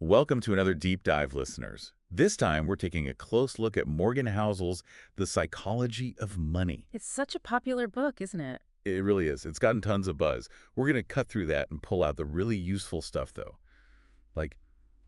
Welcome to another deep dive, listeners. This time, we're taking a close look at Morgan Housel's The Psychology of Money. It's such a popular book, isn't it? It really is. It's gotten tons of buzz. We're going to cut through that and pull out the really useful stuff, though. Like,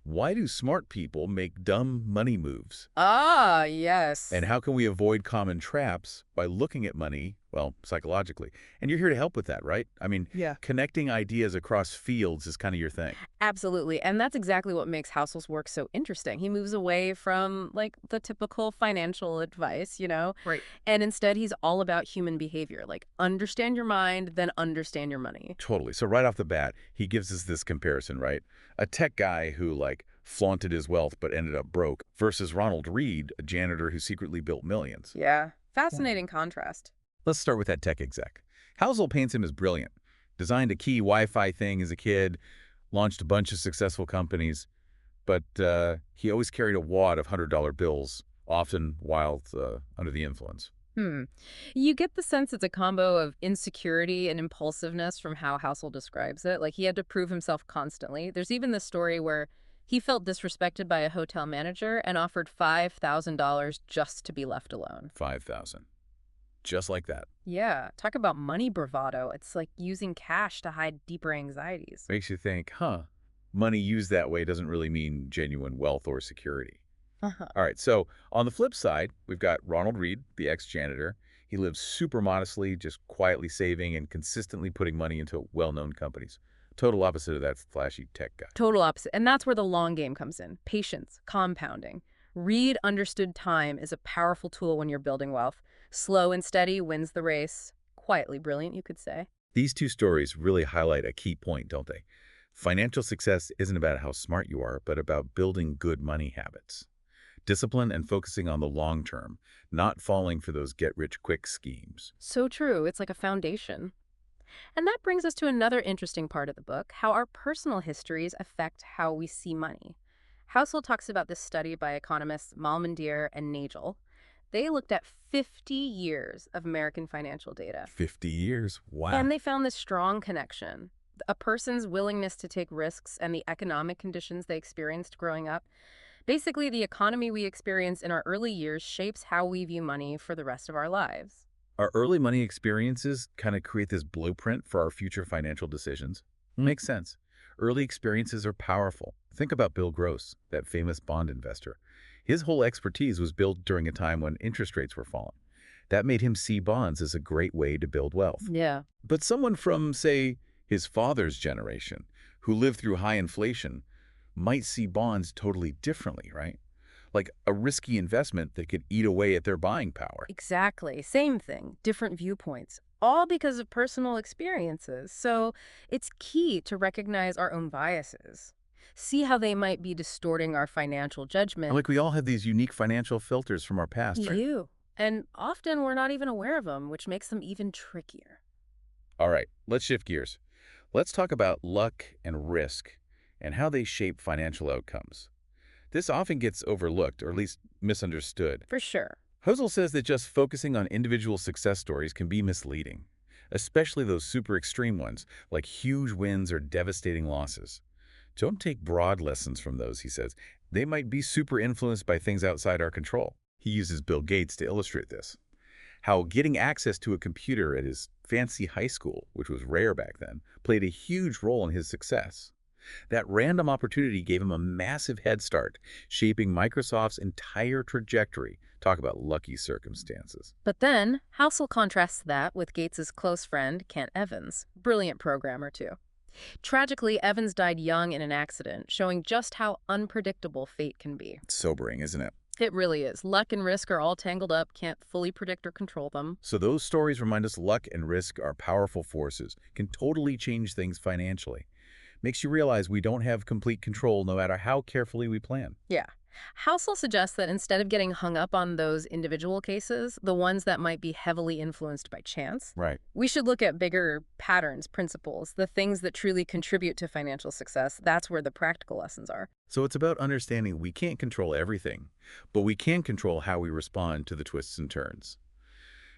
why do smart people make dumb money moves? Ah, yes. And how can we avoid common traps by looking at money, well, psychologically? And you're here to help with that, right? I mean, Yeah. connecting ideas across fields is kind of your thing. Absolutely. And that's exactly what makes Housel's work so interesting. He moves away from, the typical financial advice, Right. and instead he's all about human behavior. Like, understand your mind, then understand your money. Totally. So right off the bat, he gives us this comparison, right? A tech guy who, flaunted his wealth but ended up broke versus Ronald Reed, a janitor who secretly built millions. Yeah. Fascinating contrast. Let's start with that tech exec. Housel paints him as brilliant. Designed a key Wi-Fi thing as a kid, launched a bunch of successful companies, but he always carried a wad of $100 bills, often while under the influence. You get the sense it's a combo of insecurity and impulsiveness from how Housel describes it. Like, he had to prove himself constantly. There's even this story where he felt disrespected by a hotel manager and offered $5,000 just to be left alone. 5,000. Just like that. Yeah, talk about money bravado. It's like using cash to hide deeper anxieties. Makes you think, money used that way doesn't really mean genuine wealth or security. Uh-huh. All right, so on the flip side, we've got Ronald Reed, the ex-janitor. He lives super modestly, just quietly saving and consistently putting money into well-known companies. Total opposite of that flashy tech guy. Total opposite. And that's where the long game comes in. Patience, compounding. Reed understood time is a powerful tool when you're building wealth. Slow and steady wins the race. Quietly brilliant, you could say. These two stories really highlight a key point, don't they? Financial success isn't about how smart you are, but about building good money habits. Discipline and focusing on the long term, not falling for those get-rich-quick schemes. So true. It's like a foundation. And that brings us to another interesting part of the book, how our personal histories affect how we see money. Housel talks about this study by economists Malmendier and Nagel. They looked at 50 years of American financial data. 50 years? Wow. And they found this strong connection. A person's willingness to take risks and the economic conditions they experienced growing up. Basically, the economy we experience in our early years shapes how we view money for the rest of our lives. Our early money experiences kind of create this blueprint for our future financial decisions. Makes sense. Early experiences are powerful. Think about Bill Gross, that famous bond investor. His whole expertise was built during a time when interest rates were falling. That made him see bonds as a great way to build wealth. Yeah. But someone from, say, his father's generation, who lived through high inflation, might see bonds totally differently, right? Like a risky investment that could eat away at their buying power. Exactly. Same thing. Different viewpoints. All because of personal experiences. So it's key to recognize our own biases. See how they might be distorting our financial judgment. Like we all have these unique financial filters from our past, You right? do. And often we're not even aware of them, which makes them even trickier. All right, let's shift gears. Let's talk about luck and risk and how they shape financial outcomes. This often gets overlooked, or at least misunderstood. For sure. Housel says that just focusing on individual success stories can be misleading, especially those super extreme ones, like huge wins or devastating losses. Don't take broad lessons from those, he says. They might be super influenced by things outside our control. He uses Bill Gates to illustrate this. How getting access to a computer at his fancy high school, which was rare back then, played a huge role in his success. That random opportunity gave him a massive head start, shaping Microsoft's entire trajectory. Talk about lucky circumstances. But then, Housel contrasts that with Gates's close friend, Kent Evans, brilliant programmer too. Tragically, Evans died young in an accident, showing just how unpredictable fate can be. It's sobering, isn't it? It really is. Luck and risk are all tangled up, can't fully predict or control them. So those stories remind us luck and risk are powerful forces, can totally change things financially. Makes you realize we don't have complete control no matter how carefully we plan. Yeah. Housel suggests that instead of getting hung up on those individual cases, the ones that might be heavily influenced by chance, Right. we should look at bigger patterns, principles, the things that truly contribute to financial success. That's where the practical lessons are. So it's about understanding we can't control everything, but we can control how we respond to the twists and turns.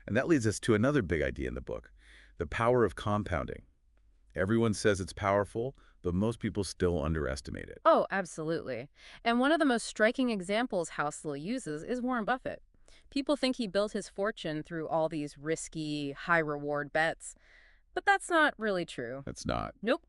And that leads us to another big idea in the book, the power of compounding. Everyone says it's powerful, but most people still underestimate it. Oh, absolutely. And one of the most striking examples Housel uses is Warren Buffett. People think he built his fortune through all these risky, high-reward bets, but that's not really true. That's not. Nope.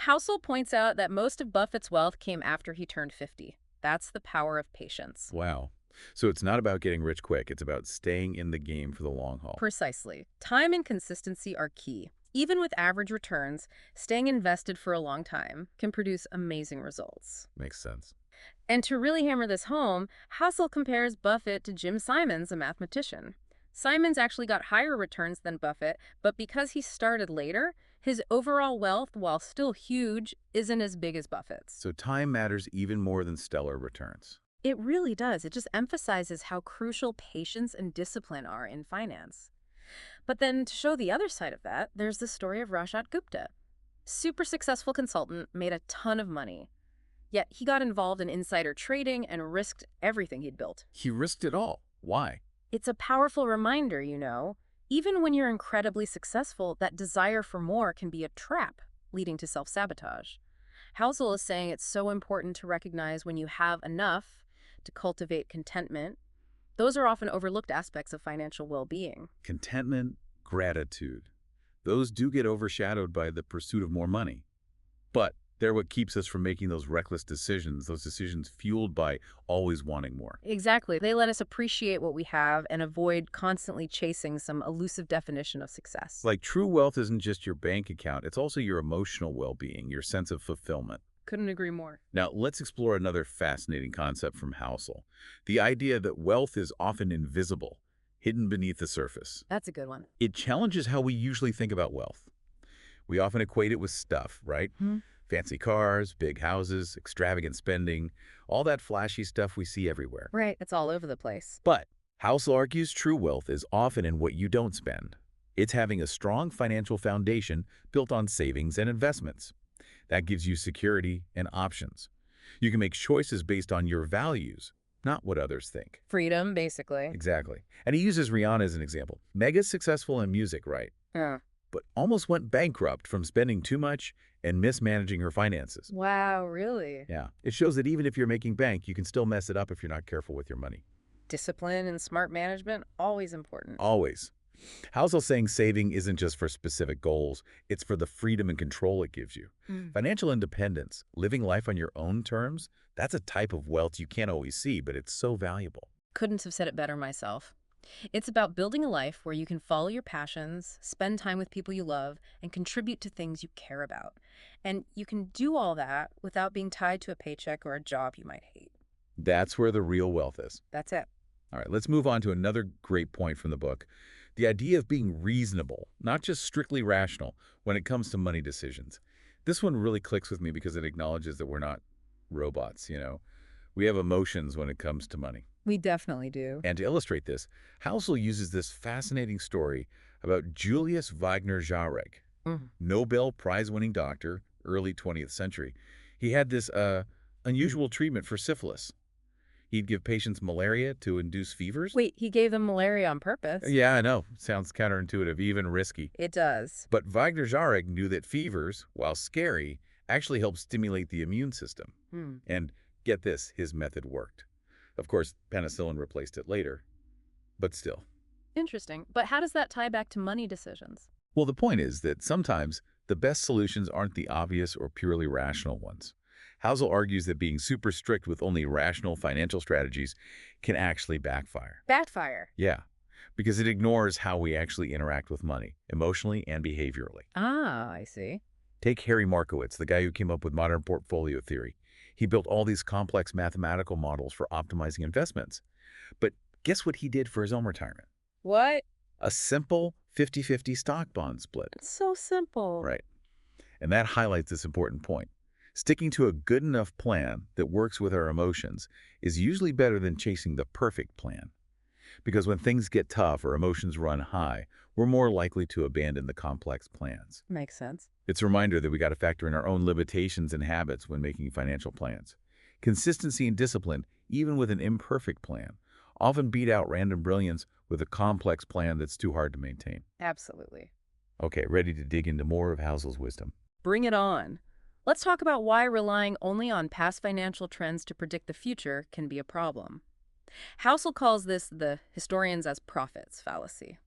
Housel points out that most of Buffett's wealth came after he turned 50. That's the power of patience. Wow. So it's not about getting rich quick. It's about staying in the game for the long haul. Precisely. Time and consistency are key. Even with average returns, staying invested for a long time can produce amazing results. Makes sense. And to really hammer this home, Housel compares Buffett to Jim Simons, a mathematician. Simons actually got higher returns than Buffett, but because he started later, his overall wealth, while still huge, isn't as big as Buffett's. So time matters even more than stellar returns. It really does. It just emphasizes how crucial patience and discipline are in finance. But then to show the other side of that, there's the story of Rajat Gupta. Super successful consultant, made a ton of money. Yet he got involved in insider trading and risked everything he'd built. He risked it all. Why? It's a powerful reminder, even when you're incredibly successful, that desire for more can be a trap, leading to self-sabotage. Housel is saying it's so important to recognize when you have enough, to cultivate contentment. Those are often overlooked aspects of financial well-being. Contentment, gratitude. Those do get overshadowed by the pursuit of more money. But they're what keeps us from making those reckless decisions, those decisions fueled by always wanting more. Exactly. They let us appreciate what we have and avoid constantly chasing some elusive definition of success. Like true wealth isn't just your bank account, it's also your emotional well-being, your sense of fulfillment. Couldn't agree more. Now, let's explore another fascinating concept from Housel, the idea that wealth is often invisible, hidden beneath the surface. That's a good one. It challenges how we usually think about wealth. We often equate it with stuff, right? Fancy cars, big houses, extravagant spending, all that flashy stuff we see everywhere. Right, it's all over the place. But Housel argues true wealth is often in what you don't spend. It's having a strong financial foundation built on savings and investments. That gives you security and options. You can make choices based on your values, not what others think. Freedom, basically. Exactly. And he uses Rihanna as an example. Mega successful in music, right? Yeah. But almost went bankrupt from spending too much and mismanaging her finances. Wow, really? Yeah. It shows that even if you're making bank, you can still mess it up if you're not careful with your money. Discipline and smart management, always important. Always. Housel's saying saving isn't just for specific goals, it's for the freedom and control it gives you. Financial independence, living life on your own terms, that's a type of wealth you can't always see, but it's so valuable. Couldn't have said it better myself. It's about building a life where you can follow your passions, spend time with people you love, and contribute to things you care about. And you can do all that without being tied to a paycheck or a job you might hate. That's where the real wealth is. That's it. All right, let's move on to another great point from the book. The idea of being reasonable, not just strictly rational, when it comes to money decisions. This one really clicks with me because it acknowledges that we're not robots, We have emotions when it comes to money. We definitely do. And to illustrate this, Housel uses this fascinating story about Julius Wagner Jarek, Nobel Prize-winning doctor, early 20th century. He had this unusual treatment for syphilis. He'd give patients malaria to induce fevers. Wait, he gave them malaria on purpose? Yeah, I know. Sounds counterintuitive, even risky. It does. But Wagner Jarek knew that fevers, while scary, actually help stimulate the immune system. And get this, his method worked. Of course, penicillin replaced it later, but still. Interesting. But how does that tie back to money decisions? Well, the point is that sometimes the best solutions aren't the obvious or purely rational ones. Housel argues that being super strict with only rational financial strategies can actually backfire. Backfire? Yeah, because it ignores how we actually interact with money, emotionally and behaviorally. Ah, I see. Take Harry Markowitz, the guy who came up with modern portfolio theory. He built all these complex mathematical models for optimizing investments. But guess what he did for his own retirement? What? A simple 50-50 stock bond split. It's so simple. Right. And that highlights this important point. Sticking to a good enough plan that works with our emotions is usually better than chasing the perfect plan. Because when things get tough or emotions run high, we're more likely to abandon the complex plans. Makes sense. It's a reminder that we got to factor in our own limitations and habits when making financial plans. Consistency and discipline, even with an imperfect plan, often beat out random brilliance with a complex plan that's too hard to maintain. Absolutely. Okay, ready to dig into more of Housel's wisdom? Bring it on. Let's talk about why relying only on past financial trends to predict the future can be a problem. Housel calls this the historians as prophets fallacy.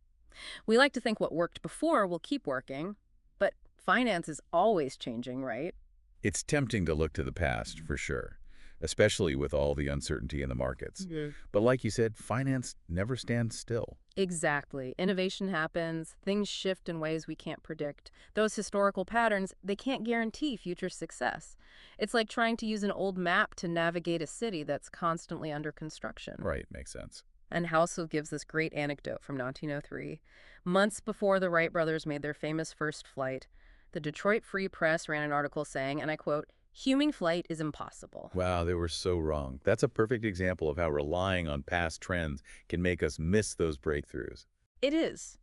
We like to think what worked before will keep working, but finance is always changing, right? It's tempting to look to the past, for sure, especially with all the uncertainty in the markets. Mhm. But like you said, finance never stands still. Exactly. Innovation happens, things shift in ways we can't predict. Those historical patterns, they can't guarantee future success. It's like trying to use an old map to navigate a city that's constantly under construction. Right, makes sense. And Housel gives this great anecdote from 1903. Months before the Wright brothers made their famous first flight, the Detroit Free Press ran an article saying, and I quote, "Human flight is impossible." Wow, they were so wrong. That's a perfect example of how relying on past trends can make us miss those breakthroughs. It is.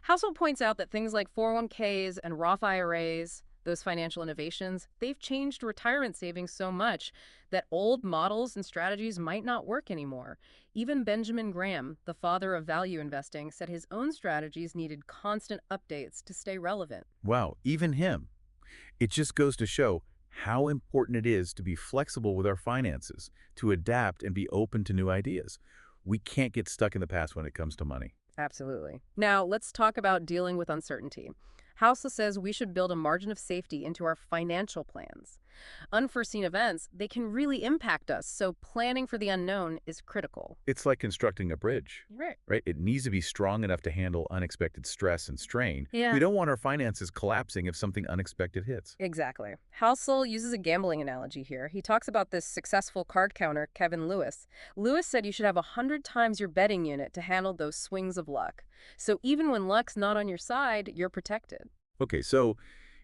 Housel points out that things like 401ks and Roth IRAs, those financial innovations, they've changed retirement savings so much that old models and strategies might not work anymore. Even Benjamin Graham, the father of value investing, said his own strategies needed constant updates to stay relevant. Wow, even him. It just goes to show how important it is to be flexible with our finances, to adapt and be open to new ideas. We can't get stuck in the past when it comes to money. Absolutely. Now, let's talk about dealing with uncertainty. Housel says we should build a margin of safety into our financial plans. Unforeseen events, they can really impact us, so planning for the unknown is critical. It's like constructing a bridge, Right. right? It needs to be strong enough to handle unexpected stress and strain. We Yeah. don't want our finances collapsing if something unexpected hits. Exactly. Housel uses a gambling analogy here. He talks about this successful card counter, Kevin Lewis. Lewis said you should have 100 times your betting unit to handle those swings of luck. So even when luck's not on your side, you're protected. Okay, so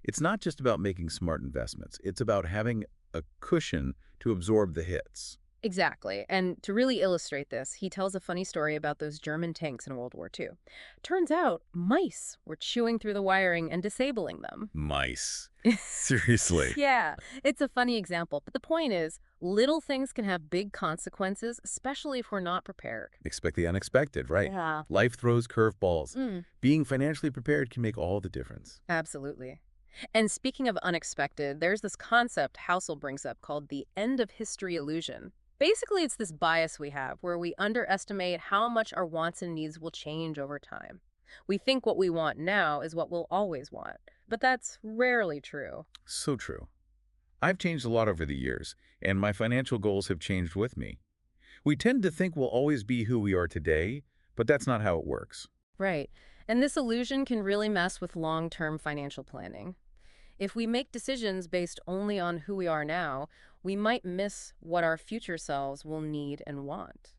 it's not just about making smart investments. It's about having a cushion to absorb the hits. Exactly. And to really illustrate this, he tells a funny story about those German tanks in World War II. Turns out mice were chewing through the wiring and disabling them. Mice. Seriously. Yeah, it's a funny example, but the point is, little things can have big consequences, especially if we're not prepared. Expect the unexpected, right? Yeah. Life throws curveballs. Mm, Being financially prepared can make all the difference. absolutely. And speaking of unexpected, there's this concept Housel brings up called the end of history illusion. Basically, it's this bias we have where we underestimate how much our wants and needs will change over time. We think what we want now is what we'll always want, but that's rarely true. So true. I've changed a lot over the years, and my financial goals have changed with me. We tend to think we'll always be who we are today, but that's not how it works. Right. And this illusion can really mess with long-term financial planning. If we make decisions based only on who we are now, we might miss what our future selves will need and want.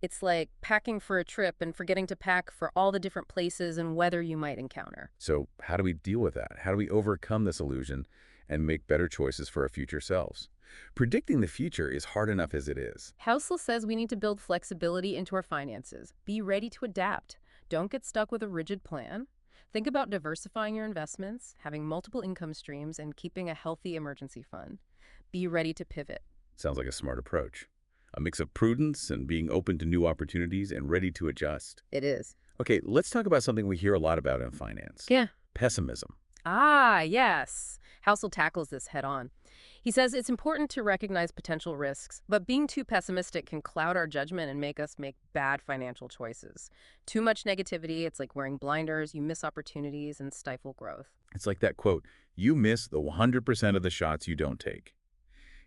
It's like packing for a trip and forgetting to pack for all the different places and weather you might encounter. So how do we deal with that? How do we overcome this illusion and make better choices for our future selves? Predicting the future is hard enough as it is. Housel says we need to build flexibility into our finances. Be ready to adapt. Don't get stuck with a rigid plan. Think about diversifying your investments, having multiple income streams, and keeping a healthy emergency fund. Be ready to pivot. Sounds like a smart approach. A mix of prudence and being open to new opportunities and ready to adjust. It is. Okay, let's talk about something we hear a lot about in finance. Yeah. Pessimism. Ah, yes. Housel tackles this head on. He says it's important to recognize potential risks, but being too pessimistic can cloud our judgment and make us make bad financial choices. Too much negativity, it's like wearing blinders, you miss opportunities and stifle growth. It's like that quote, you miss the 100% of the shots you don't take.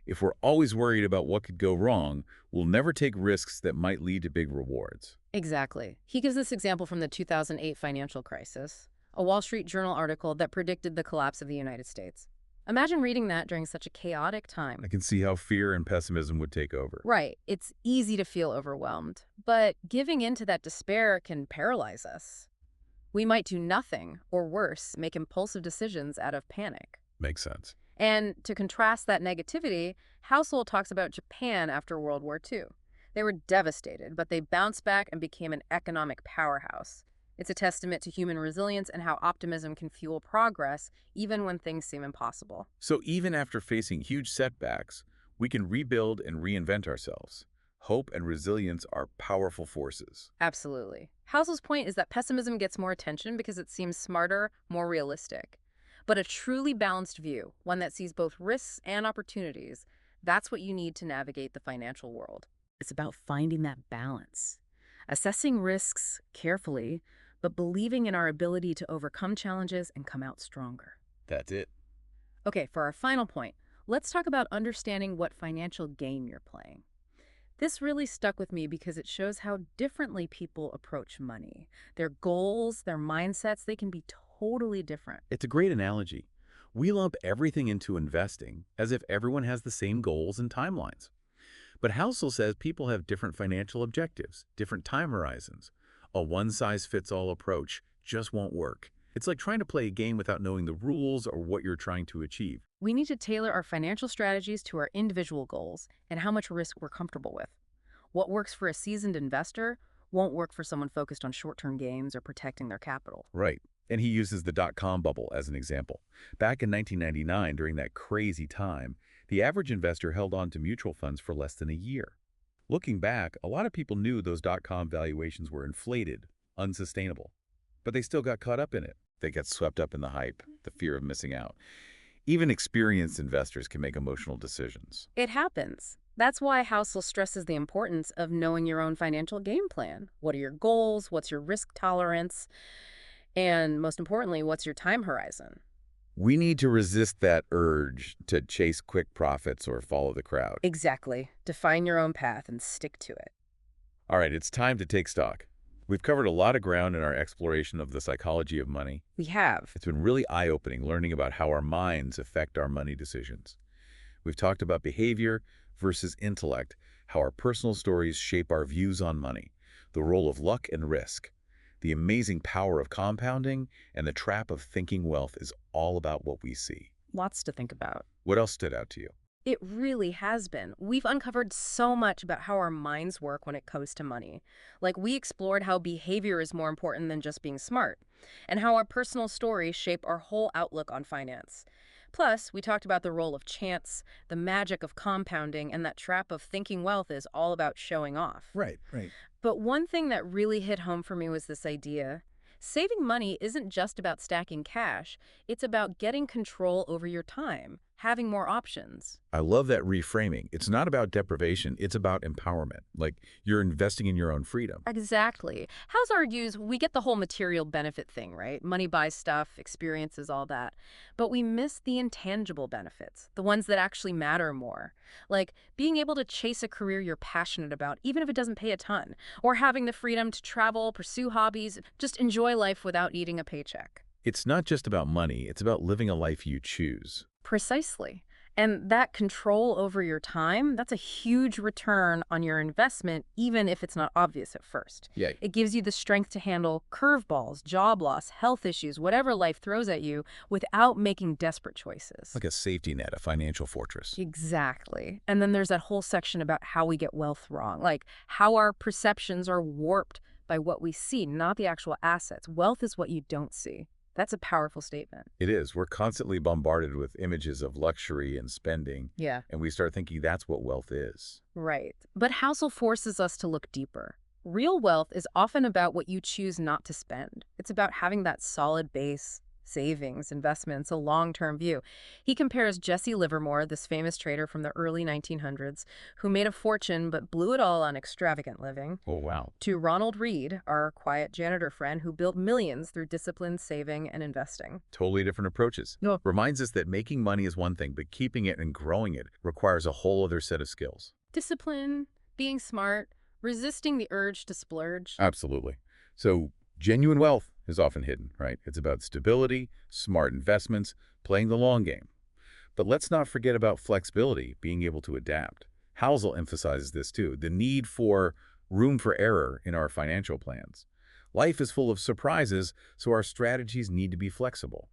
If we're always worried about what could go wrong, we'll never take risks that might lead to big rewards. Exactly. He gives this example from the 2008 financial crisis, a Wall Street Journal article that predicted the collapse of the United States. Imagine reading that during such a chaotic time. I can see how fear and pessimism would take over. Right. It's easy to feel overwhelmed, but giving in to that despair can paralyze us. We might do nothing, or worse, make impulsive decisions out of panic. Makes sense. And to contrast that negativity, Housel talks about Japan after World War II. They were devastated, but they bounced back and became an economic powerhouse. It's a testament to human resilience and how optimism can fuel progress even when things seem impossible. So even after facing huge setbacks, we can rebuild and reinvent ourselves. Hope and resilience are powerful forces. Absolutely. Housel's point is that pessimism gets more attention because it seems smarter, more realistic. But a truly balanced view, one that sees both risks and opportunities, that's what you need to navigate the financial world. It's about finding that balance, assessing risks carefully, but believing in our ability to overcome challenges and come out stronger. That's it. Okay, for our final point, let's talk about understanding what financial game you're playing. This really stuck with me because it shows how differently people approach money. Their goals, their mindsets, they can be totally different. It's a great analogy. We lump everything into investing as if everyone has the same goals and timelines. But Housel says people have different financial objectives, different time horizons. A one-size-fits-all approach just won't work. It's like trying to play a game without knowing the rules or what you're trying to achieve. We need to tailor our financial strategies to our individual goals and how much risk we're comfortable with. What works for a seasoned investor won't work for someone focused on short-term gains or protecting their capital. Right. And he uses the dot-com bubble as an example. Back in 1999, during that crazy time, the average investor held on to mutual funds for less than a year. Looking back, a lot of people knew those dot-com valuations were inflated, unsustainable. But they still got caught up in it. They got swept up in the hype, the fear of missing out. Even experienced investors can make emotional decisions. It happens. That's why Housel stresses the importance of knowing your own financial game plan. What are your goals? What's your risk tolerance? And most importantly, what's your time horizon? We need to resist that urge to chase quick profits or follow the crowd. Exactly. Define your own path and stick to it. All right, it's time to take stock. We've covered a lot of ground in our exploration of the psychology of money. We have. It's been really eye-opening learning about how our minds affect our money decisions. We've talked about behavior versus intellect, how our personal stories shape our views on money, the role of luck and risk. The amazing power of compounding and the trap of thinking wealth is all about what we see. Lots to think about. What else stood out to you? It really has been. We've uncovered so much about how our minds work when it comes to money. Like, we explored how behavior is more important than just being smart, and how our personal stories shape our whole outlook on finance. Plus, we talked about the role of chance, the magic of compounding, and that trap of thinking wealth is all about showing off. Right. But one thing that really hit home for me was this idea. Saving money isn't just about stacking cash. It's about getting control over your time, having more options. I love that reframing. It's not about deprivation, it's about empowerment. Like you're investing in your own freedom. Exactly. House argues we get the whole material benefit thing, right? Money buys stuff, experiences, all that. But we miss the intangible benefits, the ones that actually matter more. Like being able to chase a career you're passionate about, even if it doesn't pay a ton, or having the freedom to travel, pursue hobbies, just enjoy life without needing a paycheck. It's not just about money, it's about living a life you choose. Precisely. And that control over your time, that's a huge return on your investment, even if it's not obvious at first. Yeah. It gives you the strength to handle curveballs, job loss, health issues, whatever life throws at you without making desperate choices. Like a safety net, a financial fortress. Exactly. And then there's that whole section about how we get wealth wrong, like how our perceptions are warped by what we see, not the actual assets. Wealth is what you don't see. That's a powerful statement. It is. We're constantly bombarded with images of luxury and spending, Yeah. and we start thinking that's what wealth is. Right. But Housel forces us to look deeper. Real wealth is often about what you choose not to spend. It's about having that solid base, savings, investments, a long-term view. He compares Jesse Livermore, this famous trader from the early 1900s, who made a fortune but blew it all on extravagant living, Oh, wow. to Ronald Reed, our quiet janitor friend who built millions through disciplined saving and investing. Totally different approaches. Yeah. Reminds us that making money is one thing, but keeping it and growing it requires a whole other set of skills. Discipline, being smart, resisting the urge to splurge. Absolutely. So genuine wealth is often hidden, right? It's about stability, smart investments, playing the long game. But let's not forget about flexibility, being able to adapt. Housel emphasizes this too, the need for room for error in our financial plans. Life is full of surprises, so our strategies need to be flexible.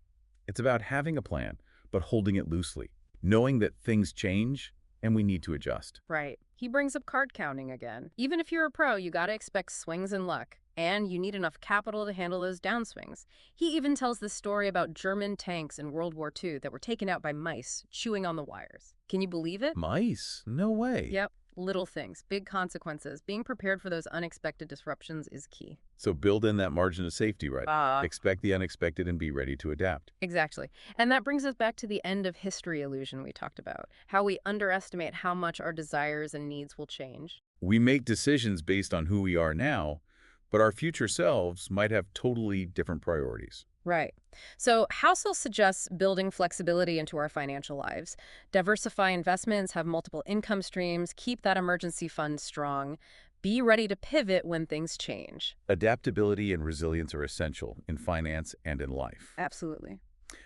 It's about having a plan, but holding it loosely, knowing that things change and we need to adjust. Right. He brings up card counting again. Even if you're a pro, you gotta expect swings and luck. And you need enough capital to handle those downswings. He even tells this story about German tanks in World War II that were taken out by mice chewing on the wires. Can you believe it? Mice? No way. Yep. Little things, big consequences. Being prepared for those unexpected disruptions is key. So build in that margin of safety, right? Ah, Expect the unexpected and be ready to adapt. exactly. And that brings us back to the end of history illusion we talked about, how we underestimate how much our desires and needs will change. We make decisions based on who we are now, but our future selves might have totally different priorities. Right. So Housel suggests building flexibility into our financial lives. Diversify investments, have multiple income streams, keep that emergency fund strong. Be ready to pivot when things change. Adaptability and resilience are essential in finance and in life. Absolutely.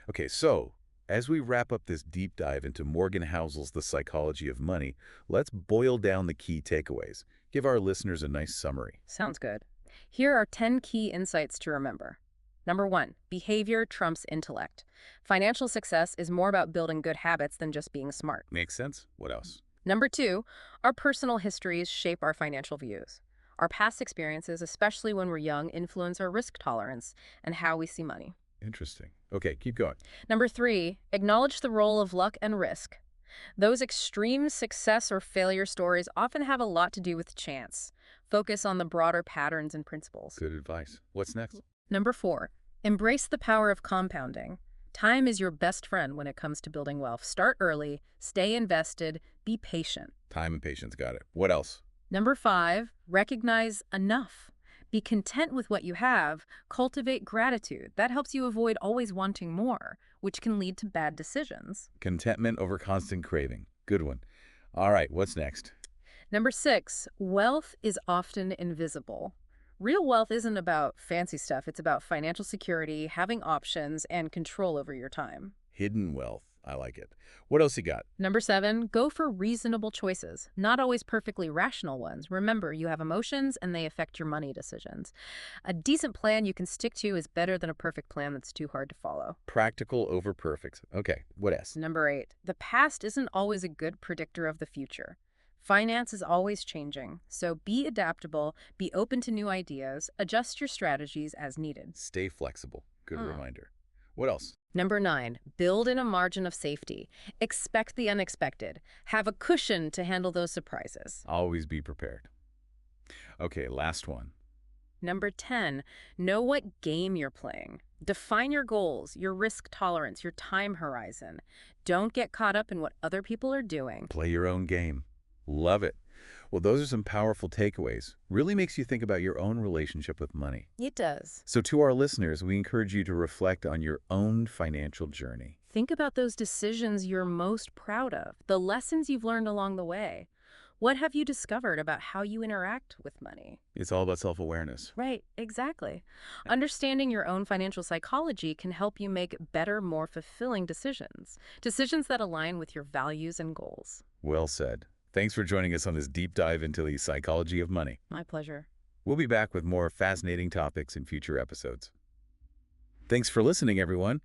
Okay, so as we wrap up this deep dive into Morgan Housel's The Psychology of Money, let's boil down the key takeaways. Give our listeners a nice summary. Sounds good. Here are 10 key insights to remember. Number 1, behavior trumps intellect. Financial success is more about building good habits than just being smart. Makes sense? What else? Number 2, our personal histories shape our financial views. Our past experiences, especially when we're young, influence our risk tolerance and how we see money. Interesting. Okay, keep going. Number 3, acknowledge the role of luck and risk. Those extreme success or failure stories often have a lot to do with chance. Focus on the broader patterns and principles. Good advice. What's next? Number 4, embrace the power of compounding. Time is your best friend when it comes to building wealth. Start early, stay invested, be patient. Time and patience. Got it. What else? Number 5, recognize enough. Be content with what you have. Cultivate gratitude. That helps you avoid always wanting more, which can lead to bad decisions. Contentment over constant craving. Good one. All right, what's next? Number 6, wealth is often invisible. Real wealth isn't about fancy stuff. It's about financial security, having options, and control over your time. Hidden wealth. I like it. What else you got? Number 7, go for reasonable choices, not always perfectly rational ones. Remember, you have emotions and they affect your money decisions. A decent plan you can stick to is better than a perfect plan that's too hard to follow. Practical over perfect. Okay, what else? Number 8, the past isn't always a good predictor of the future. Finance is always changing, so be adaptable, be open to new ideas, adjust your strategies as needed. Stay flexible. Good reminder. What else? Number 9, build in a margin of safety. Expect the unexpected. Have a cushion to handle those surprises. Always be prepared. Okay, last one. Number 10, know what game you're playing. Define your goals, your risk tolerance, your time horizon. Don't get caught up in what other people are doing. Play your own game. Love it. Well, those are some powerful takeaways. Really makes you think about your own relationship with money. It does. So to our listeners, we encourage you to reflect on your own financial journey. Think about those decisions you're most proud of, the lessons you've learned along the way. What have you discovered about how you interact with money? It's all about self-awareness. Right, exactly. Understanding your own financial psychology can help you make better, more fulfilling decisions. Decisions that align with your values and goals. Well said. Thanks for joining us on this deep dive into the psychology of money. My pleasure. We'll be back with more fascinating topics in future episodes. Thanks for listening, everyone.